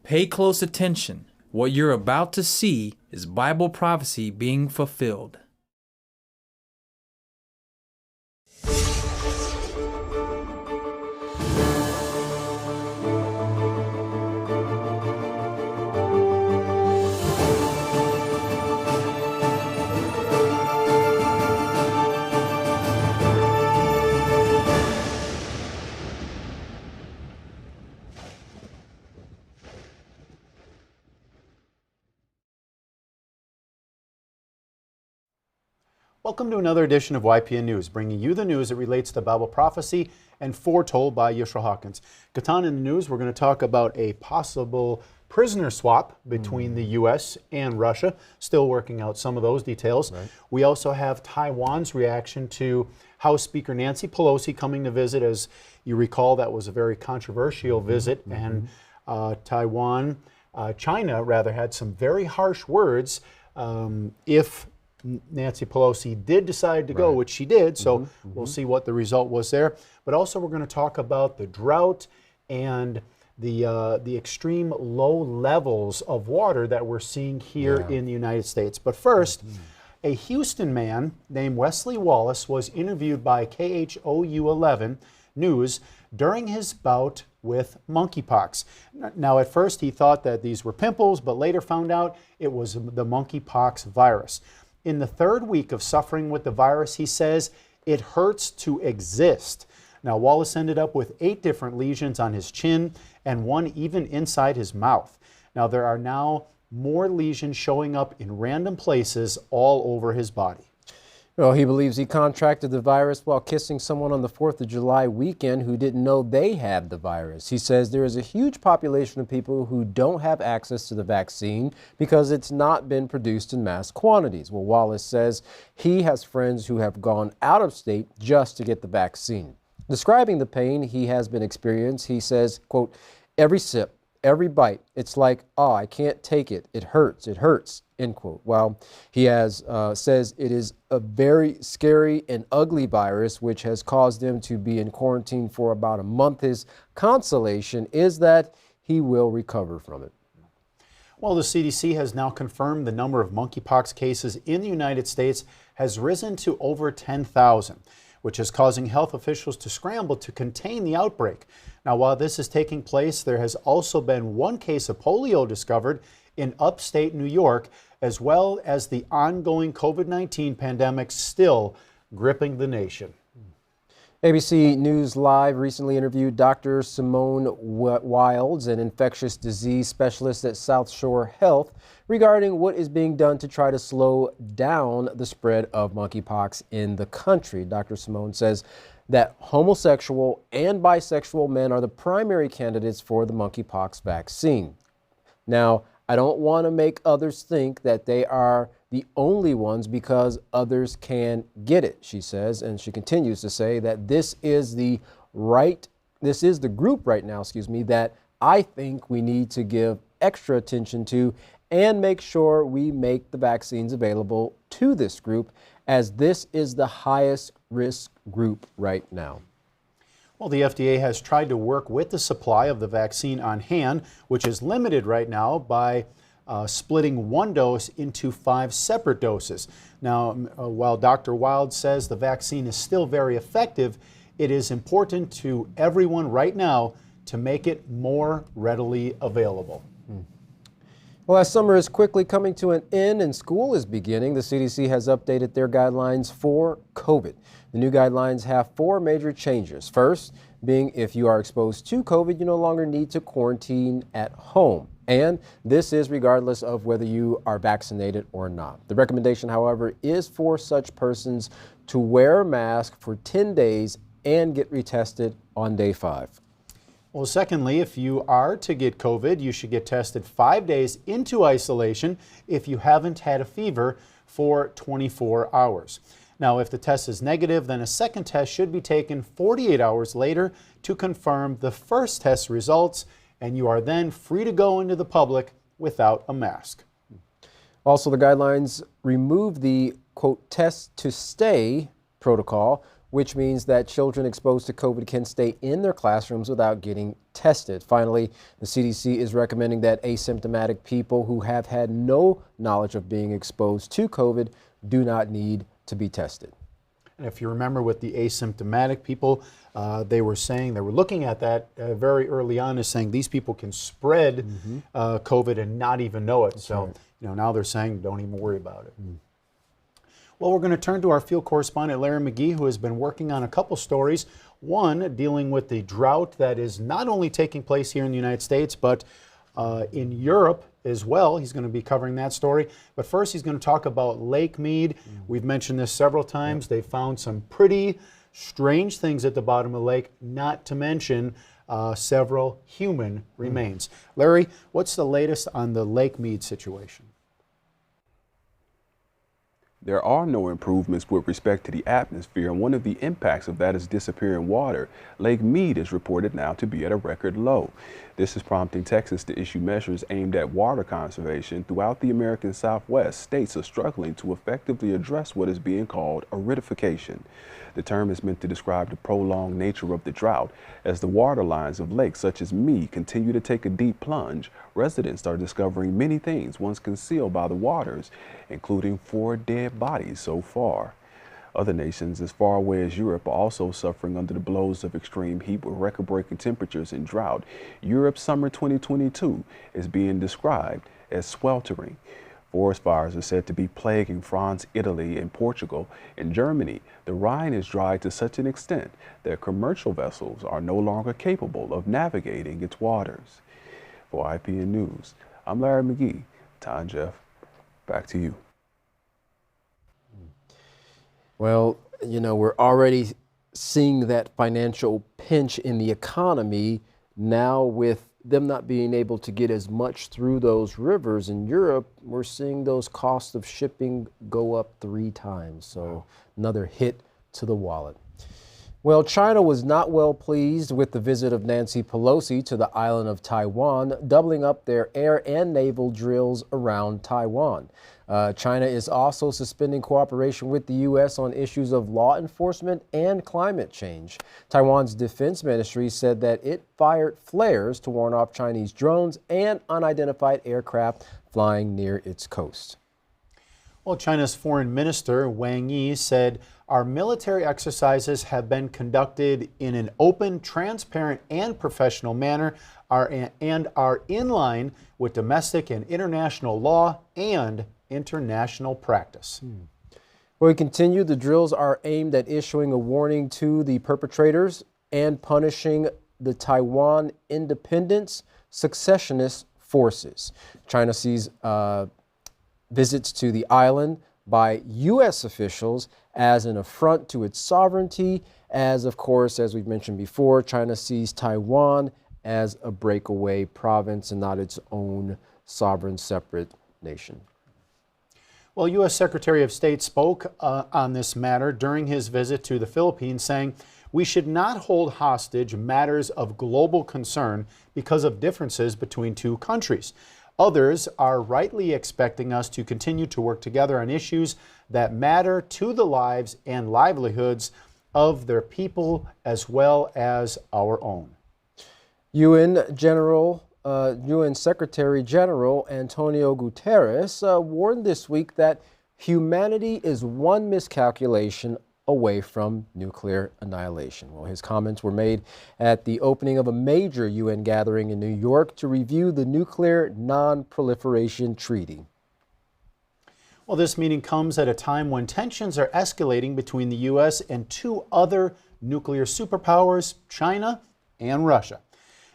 Pay close attention. What you're about to see is Bible prophecy being fulfilled. Welcome to another edition of YPN News, bringing you the news that relates to Bible prophecy and foretold by Yeshua Hawkins. Katan, in the news, we're going to talk about a possible prisoner swap between the U.S. and Russia. Still working out some of those details. Right. We also have Taiwan's reaction to House Speaker Nancy Pelosi coming to visit. As you recall, that was a very controversial visit, and China rather had some very harsh words if Nancy Pelosi did decide to go, which she did, so we'll see what the result was there. But also we're going to talk about the drought and the extreme low levels of water that we're seeing here in the United States. But first, a Houston man named Wesley Wallace was interviewed by KHOU 11 News during his bout with monkeypox. Now, at first he thought that these were pimples, but later found out it was the monkeypox virus. In the third week of suffering with the virus, he says, it hurts to exist. Now, Wallace ended up with 8 different lesions on his chin and one even inside his mouth. Now, there are now more lesions showing up in random places all over his body. Well, he believes he contracted the virus while kissing someone on the 4th of July weekend who didn't know they had the virus. He says there is a huge population of people who don't have access to the vaccine because it's not been produced in mass quantities. Well, Wallace says he has friends who have gone out of state just to get the vaccine. Describing the pain he has been experiencing, he says, quote, every sip, every bite, it's like, oh, I can't take it. It hurts, end quote. Well, he says it is a very scary and ugly virus which has caused him to be in quarantine for about a month. His consolation is that he will recover from it. Well, the CDC has now confirmed the number of monkeypox cases in the United States has risen to over 10,000, which is causing health officials to scramble to contain the outbreak. Now, while this is taking place, there has also been one case of polio discovered in upstate New York, as well as the ongoing COVID-19 pandemic still gripping the nation. ABC News Live recently interviewed Dr. Simone Wilds, an infectious disease specialist at South Shore Health, regarding what is being done to try to slow down the spread of monkeypox in the country. Dr. Simone says that homosexual and bisexual men are the primary candidates for the monkeypox vaccine. Now, I don't want to make others think that they are the only ones because others can get it, she says, and she continues to say that this is the group right now, that I think we need to give extra attention to and make sure we make the vaccines available to this group, as this is the highest risk group right now. Well, the FDA has tried to work with the supply of the vaccine on hand, which is limited right now by splitting one dose into 5 separate doses. Now, while Dr. Wild says the vaccine is still very effective, it is important to everyone right now to make it more readily available. Well, as summer is quickly coming to an end and school is beginning, the CDC has updated their guidelines for COVID. The new guidelines have 4 major changes. First, being if you are exposed to COVID, you no longer need to quarantine at home. And this is regardless of whether you are vaccinated or not. The recommendation, however, is for such persons to wear a mask for 10 days and get retested on day 5. Well, secondly, if you are to get COVID, you should get tested 5 days into isolation if you haven't had a fever for 24 hours. Now, if the test is negative, then a second test should be taken 48 hours later to confirm the first test results, and you are then free to go into the public without a mask. Also, the guidelines remove the, quote, test to stay protocol, which means that children exposed to COVID can stay in their classrooms without getting tested. Finally, the CDC is recommending that asymptomatic people who have had no knowledge of being exposed to COVID do not need to be tested. And if you remember with the asymptomatic people, they were looking at that very early on as saying these people can spread COVID and not even know it. So, now they're saying don't even worry about it. Well, we're going to turn to our field correspondent, Larry McGee, who has been working on a couple stories. One, dealing with the drought that is not only taking place here in the United States, but in Europe as well. He's going to be covering that story. But first, he's going to talk about Lake Mead. We've mentioned this several times. They found some pretty strange things at the bottom of the lake, not to mention several human remains. Larry, what's the latest on the Lake Mead situation? There are no improvements with respect to the atmosphere, and one of the impacts of that is disappearing water. Lake Mead is reported now to be at a record low. This is prompting Texas to issue measures aimed at water conservation. Throughout the American Southwest, states are struggling to effectively address what is being called aridification. The term is meant to describe the prolonged nature of the drought. As the water lines of lakes such as Mead continue to take a deep plunge, residents are discovering many things once concealed by the waters, including 4 dead bodies so far. Other nations as far away as Europe are also suffering under the blows of extreme heat with record-breaking temperatures and drought. Europe's summer 2022 is being described as sweltering. Forest fires are said to be plaguing France, Italy, and Portugal. In Germany, the Rhine is dry to such an extent that commercial vessels are no longer capable of navigating its waters. For YPN News, I'm Larry McGee. Tom, Jeff, back to you. Well, we're already seeing that financial pinch in the economy now with them not being able to get as much through those rivers in Europe. We're seeing those costs of shipping go up 3 times. So another hit to the wallet. Well, China was not well pleased with the visit of Nancy Pelosi to the island of Taiwan, doubling up their air and naval drills around Taiwan. China is also suspending cooperation with the U.S. on issues of law enforcement and climate change. Taiwan's defense ministry said that it fired flares to warn off Chinese drones and unidentified aircraft flying near its coast. Well, China's foreign minister, Wang Yi, said our military exercises have been conducted in an open, transparent, and professional manner and are in line with domestic and international law and international practice. Well, we continue. The drills are aimed at issuing a warning to the perpetrators and punishing the Taiwan independence secessionist forces. China sees visits to the island by U.S. officials as an affront to its sovereignty, as of course, as we've mentioned before, China sees Taiwan as a breakaway province and not its own sovereign separate nation. Well, U.S. Secretary of State spoke on this matter during his visit to the Philippines, saying, "We should not hold hostage matters of global concern because of differences between 2 countries. Others are rightly expecting us to continue to work together on issues that matter to the lives and livelihoods of their people as well as our own." UN Secretary General Antonio Guterres warned this week that humanity is one miscalculation away from nuclear annihilation. Well, his comments were made at the opening of a major UN gathering in New York to review the Nuclear Non-Proliferation Treaty. Well, this meeting comes at a time when tensions are escalating between the U.S. and 2 other nuclear superpowers, China and Russia.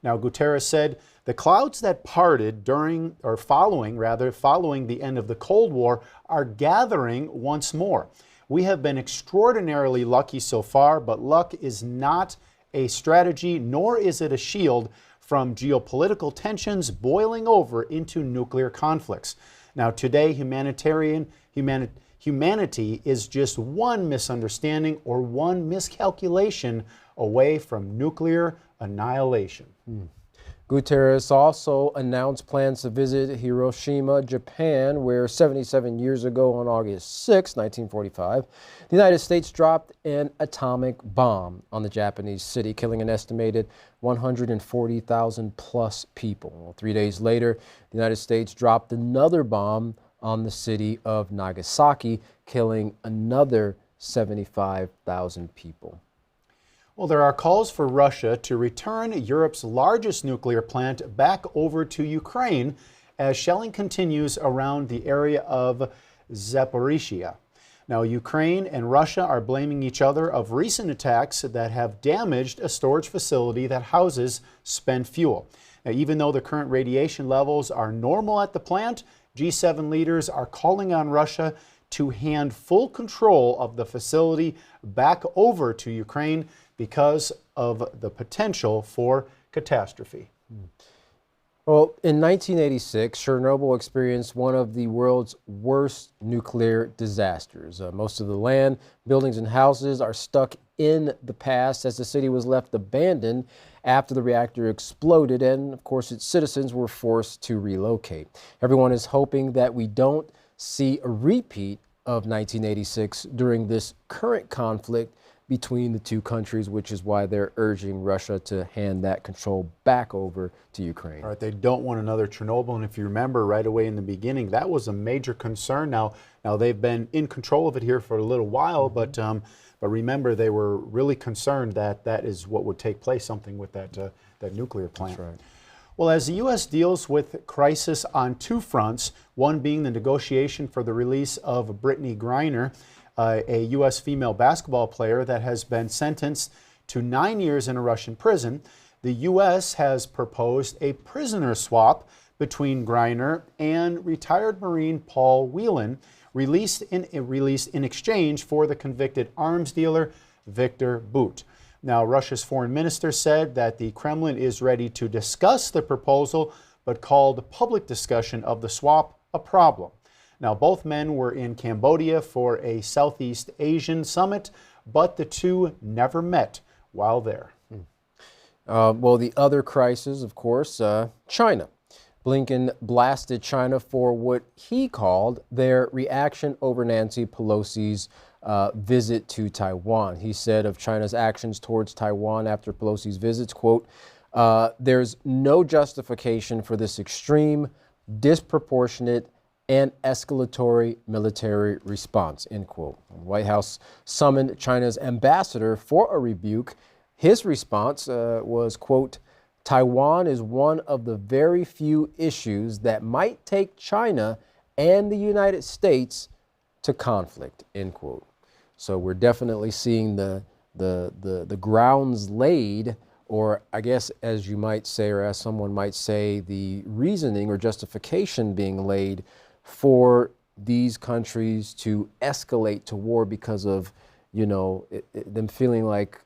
Now, Guterres said, "The clouds that parted following the end of the Cold War are gathering once more. We have been extraordinarily lucky so far, but luck is not a strategy, nor is it a shield from geopolitical tensions boiling over into nuclear conflicts. Now, today, humanity is just one misunderstanding or one miscalculation away from nuclear annihilation." Guterres also announced plans to visit Hiroshima, Japan, where 77 years ago on August 6, 1945, the United States dropped an atomic bomb on the Japanese city, killing an estimated 140,000 plus people. Well, 3 days later, the United States dropped another bomb on the city of Nagasaki, killing another 75,000 people. Well, there are calls for Russia to return Europe's largest nuclear plant back over to Ukraine as shelling continues around the area of Zaporizhia. Now, Ukraine and Russia are blaming each other of recent attacks that have damaged a storage facility that houses spent fuel. Now, even though the current radiation levels are normal at the plant, G7 leaders are calling on Russia to hand full control of the facility back over to Ukraine because of the potential for catastrophe. Well, in 1986, Chernobyl experienced one of the world's worst nuclear disasters. Most of the land, buildings, and houses are stuck in the past as the city was left abandoned after the reactor exploded, and of course its citizens were forced to relocate. Everyone is hoping that we don't see a repeat of 1986 during this current conflict between the two countries, which is why they're urging Russia to hand that control back over to Ukraine. All right, they don't want another Chernobyl, and if you remember right away in the beginning, that was a major concern. Now they've been in control of it here for a little while, but remember they were really concerned that that is what would take place, something with that nuclear plant. That's right. Well, as the U.S. deals with crisis on two fronts, one being the negotiation for the release of Brittany Griner, a U.S. female basketball player that has been sentenced to 9 years in a Russian prison, the U.S. has proposed a prisoner swap between Griner and retired Marine Paul Whelan, released in exchange for the convicted arms dealer Victor Bout. Now, Russia's foreign minister said that the Kremlin is ready to discuss the proposal, but called public discussion of the swap a problem. Now, both men were in Cambodia for a Southeast Asian summit, but the two never met while there. Well, the other crisis, of course, China. Blinken blasted China for what he called their reaction over Nancy Pelosi's visit to Taiwan. He said of China's actions towards Taiwan after Pelosi's visits, quote, there's no justification for this extreme, disproportionate, and escalatory military response, end quote. The White House summoned China's ambassador for a rebuke. His response was, quote, Taiwan is one of the very few issues that might take China and the United States to conflict, end quote. So we're definitely seeing the grounds laid, or I guess as you might say, or as someone might say, the reasoning or justification being laid for these countries to escalate to war because of, them feeling like,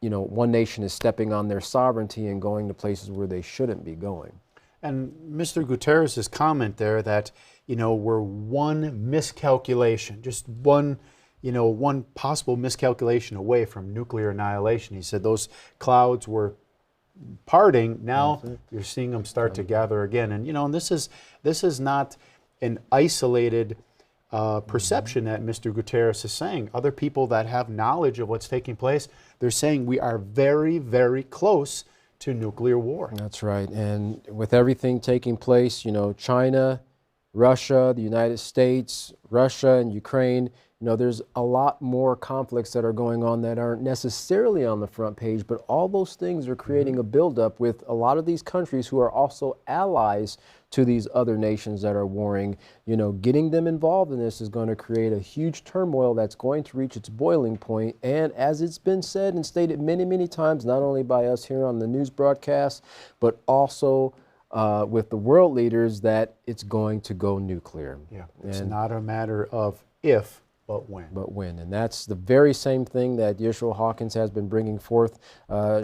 one nation is stepping on their sovereignty and going to places where they shouldn't be going. And Mr. Guterres' comment there that, we're one miscalculation, just one possible miscalculation away from nuclear annihilation. He said those clouds were parting. Now you're seeing them start to gather again. And, and this is not an isolated perception that Mr. Guterres is saying. Other people that have knowledge of what's taking place, they're saying we are very, very close to nuclear war. That's right. And with everything taking place, China, Russia, the United States, Russia and Ukraine, there's a lot more conflicts that are going on that aren't necessarily on the front page, but all those things are creating a buildup with a lot of these countries who are also allies to these other nations that are warring. Getting them involved in this is going to create a huge turmoil that's going to reach its boiling point. And as it's been said and stated many, many times, not only by us here on the news broadcast, but also with the world leaders, that it's going to go nuclear. Yeah, it's not a matter of if, but when. But when. And that's the very same thing that Yisrael Hawkins has been bringing forth,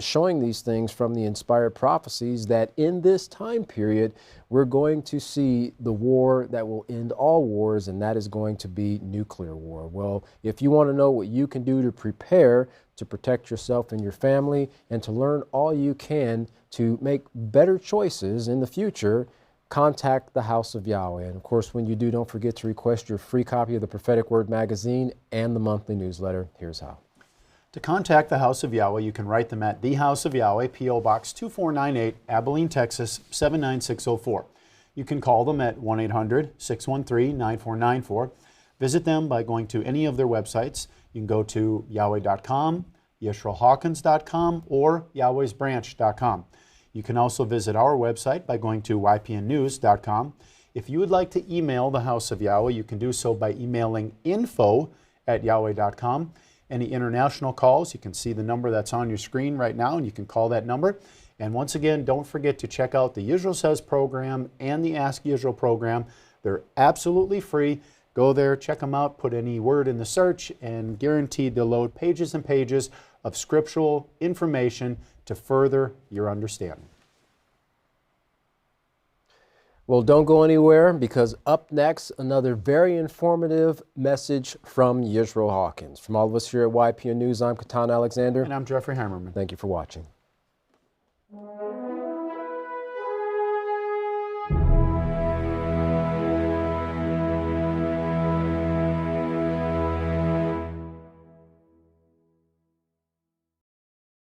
showing these things from the inspired prophecies that in this time period, we're going to see the war that will end all wars, and that is going to be nuclear war. Well, if you want to know what you can do to prepare to protect yourself and your family and to learn all you can to make better choices in the future, contact the House of Yahweh. And of course, when you do, don't forget to request your free copy of the Prophetic Word magazine and the monthly newsletter. Here's how. To contact the House of Yahweh, you can write them at the House of Yahweh, P.O. Box 2498, Abilene, Texas 79604. You can call them at 1-800-613-9494. Visit them by going to any of their websites. You can go to yahweh.com, yisraelhawkins.com, or yahwehsbranch.com. You can also visit our website by going to ypnnews.com. If you would like to email the House of Yahweh, you can do so by emailing info@yahweh.com. Any international calls, you can see the number that's on your screen right now, and you can call that number. And once again, don't forget to check out the Yisrael Says program and the Ask Yisrael program. They're absolutely free. Go there, check them out, put any word in the search, and guaranteed to load pages and pages of scriptural information to further your understanding. Well, don't go anywhere, because up next, another very informative message from Yisrael Hawkins. From all of us here at YPN News, I'm Katan Alexander. And I'm Jeffrey Hammerman. Thank you for watching.